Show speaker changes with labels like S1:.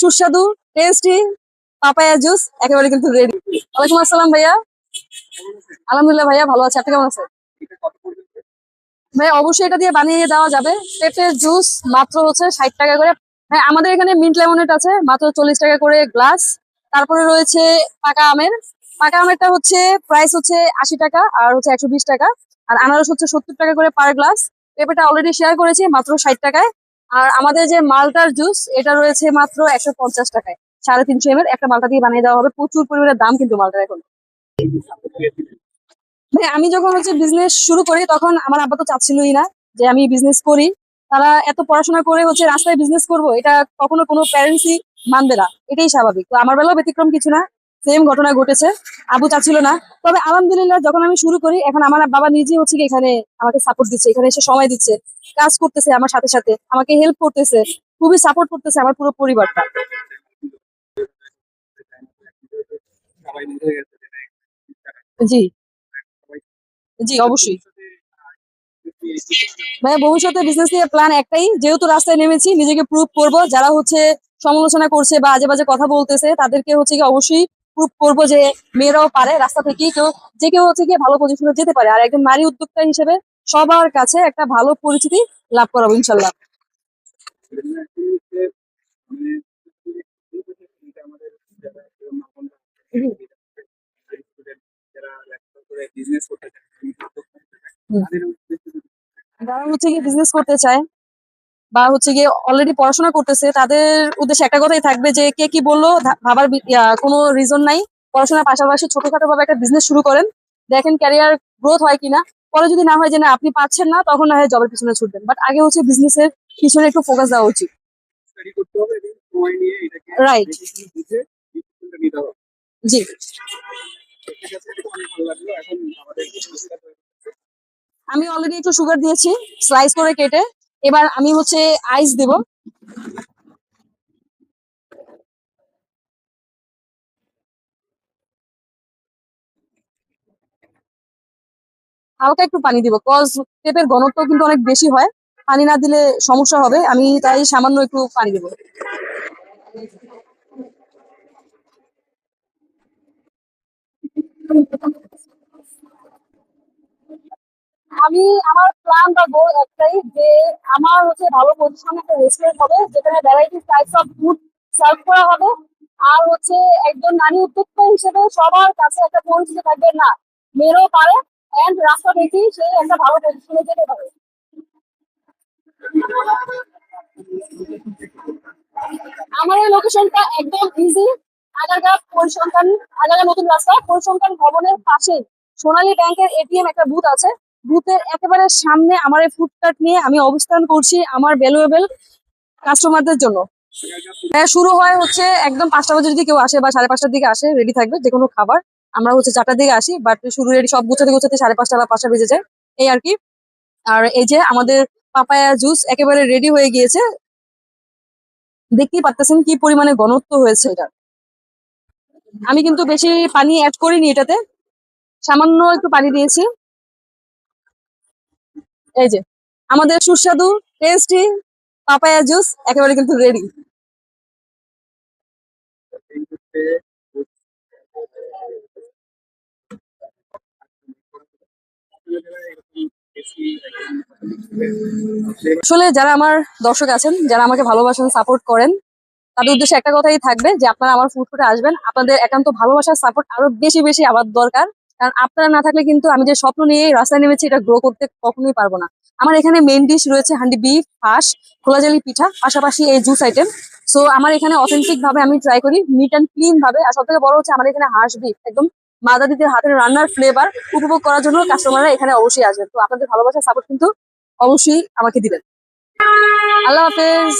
S1: সুস্বাদু tasty papaya juice একেবারে কিন্তু রেডি। ওয়ালাইকুম আসসালাম ভাইয়া। আলহামদুলিল্লাহ ভাইয়া ভালো আছে, আপনি কেমন আছেন? ভাই অবশ্যই এটা দিয়ে বানিয়ে দেওয়া যাবে। পেঁপের জুস মাত্র হচ্ছে 60 টাকা করে। হ্যাঁ, আমাদের এখানে মিন্ট লেমনেড আছে মাত্র 40 টাকা করে গ্লাস। তারপরে রয়েছে পাকা আমের। পাকা আমেরটা হচ্ছে প্রাইস হচ্ছে 80 টাকা আর হচ্ছে 120 টাকা। আর আনারস হচ্ছে 70 টাকা করে পার গ্লাস। পেঁপেটা অলরেডি শেয়ার করেছি মাত্র 60 টাকায়। আর আমাদের যে মালটার জুস এটা রয়েছে মাত্র 150 টাকায়। 350 ml একটা মালটা দিয়ে বানিয়ে দেওয়া হবে। প্রচুর পরিমাণে দাম কিন্তু মালটার এখন। ভাই আমি যখন হচ্ছে বিজনেস শুরু করি তখন আমার আব্বা তো চাচ্ছিলই না যে আমি বিজনেস করি। তারা এত পড়াশোনা করে হচ্ছে রাস্তায় বিজনেস করব, এটা কখনো কোনো প্যারেন্টসই মানবে না, এটাই স্বাভাবিক। তো আমার বেলাও ব্যতিক্রম কিছু না, সেম ঘটনা ঘটেছে। আবু চাচ্ছিল না, তবে আলহামদুলিল্লাহ যখন আমি শুরু করি এখন আমার বাবা নিজে হচ্ছে কি এখানে আমাকে সাপোর্ট দিচ্ছে, এখানে এসে সময় দিচ্ছে, কাজ করতেছে আমার সাথে সাথে, আমাকে হেল্প করতেছে, খুবই সাপোর্ট করতেছে আমার পুরো পরিবারটা। জি, জি অবশ্যই। ভাই ভবিষ্যতে বিজনেস নিয়ে প্ল্যান একটাই, যেহেতু রাস্তায় নেমেছি নিজেকে প্রুভ করব। যারা হচ্ছে সমালোচনা করছে বা আজে বাজে কথা বলতেছে তাদেরকে হচ্ছে কি অবশ্যই প্রুভ করব যে মেয়েরাও পারে, রাস্তা থেকে কেউ যে কেউ হচ্ছে গিয়ে ভালো পজিশনে যেতে পারে। আর একজন নারী উদ্যোক্তা হিসেবে সবার কাছে একটা ভালো পরিচিতি লাভ করাবো ইনশাল্লাহ। হুম, হুম। যারা হচ্ছে গিয়ে বিজনেস করতে চায় বা হচ্ছে গিয়ে অলরেডি পড়াশোনা করতেছে তাদের উদ্দেশ্যে একটা কথাই থাকবে যে কে কি বললো ভাবার কোনো রিজন নাই। পড়াশোনার পাশাপাশি ছোটখাটো ভাবে একটা বিজনেস শুরু করেন, দেখেন ক্যারিয়ার গ্রোথ হয় কিনা। পরে যদি না হয় যে না আপনি পাচ্ছেন না, তখন না হয় জবের পিছনে ছুটবেন, বাট আগে হচ্ছে বিজনেসের পিছনে একটু ফোকাস দেওয়া উচিত। রাইট। জি। আমি অলরেডি একটু সুগার দিয়েছি স্লাইস করে কেটে। এবার আমি হচ্ছে আইস দেব। হালকা একটু পানি দিব, কজ পেঁপের ঘনত্ব কিন্তু অনেক বেশি হয়, পানি না দিলে সমস্যা হবে, আমি তাই সামান্য একটু পানি দেবো। আমি আমার প্ল্যান বা গোল একটাই যে আমার হচ্ছে ভালো পজিশনে একটা রেস্টুরেন্ট হবে যেখানে variety types of food serve করা হবে। আর হচ্ছে একজন নারী উদ্যোক্তা হিসেবে সবার কাছে একটা পরিচিতি থাকবে, না মেয়েরাও পারে, এন্ড রাস্তা দেখি সে একটা ভালো পজিশনে যেতে পারে। আমার এই লোকেশনটা একদম ইজি। আগারগাঁও পরিসংখ্যান, আগারগাঁও নতুন রাস্তা পরিসংখ্যান ভবনের পাশে সোনালী ব্যাংকের এটিএম একটা বুথ আছে। বুথের একেবারে সামনে আমার এই ফুডকার্ট নিয়ে আমি অবস্থান করছি আমার ভ্যালুয়েবল কাস্টমারদের জন্য। হ্যাঁ, শুরু হয় হচ্ছে একদম 5টা বাজে, যদি কেউ আসে বা 5:30টার দিকে আসে রেডি থাকবে যে কোনো খাবার। আমরা হচ্ছে 4টার দিকে আসি, বাট শুরু রেডি সব গোছাতে গোছাতে 5:30 বা 5টা বেজে যায়, এই আর কি। আর এই যে আমাদের পাপায়া জুস একেবারে রেডি হয়ে গিয়েছে, দেখতেই পারতেছেন কি পরিমাণে ঘনত্ব হয়েছে এটা। আমি কিন্তু বেশি পানি অ্যাড করিনি এটাতে, সামান্য একটু পানি দিয়েছি। এই যে আমাদের সুস্বাদু টেস্টি পাপায়া জুস একেবারে কিন্তু রেডি। আসলে যারা আমার দর্শক আছেন, যারা আমাকে ভালোবাসেন সাপোর্ট করেন, তাদের উদ্দেশ্যে একটা কথাই থাকবে যে আপনারা আমার ফুড কোর্টে আসবেন, আপনাদের একান্ত ভালোবাসার সাপোর্ট আরো বেশি বেশি আমার দরকার। কারণ আপনারা না থাকলে কিন্তু আমি যে স্বপ্ন নিয়ে রাস্তায় নেমেছি এটা গ্রো করতে কখনোই পারবো না। আমার এখানে মেইন ডিশ রয়েছে হান্ডি বিফ, হাঁস, খোলাজালি পিঠা, পাশাপাশি এই জুস আইটেম। সো আমার এখানে অথেন্টিক ভাবে আমি ট্রাই করি, নিট অ্যান্ড ক্লিন ভাবে। আর সব থেকে বড় হচ্ছে আমার এখানে হাঁস বিফ একদম মাদা দিদির হাতের রান্নার ফ্লেভার উপভোগ করার জন্য কাস্টমাররা এখানে অবশ্যই আসবেন। তো আপনাদের ভালোবাসার সাপোর্ট কিন্তু অবশ্যই আমাকে দিবেন। আল্লাহ হাফেজ।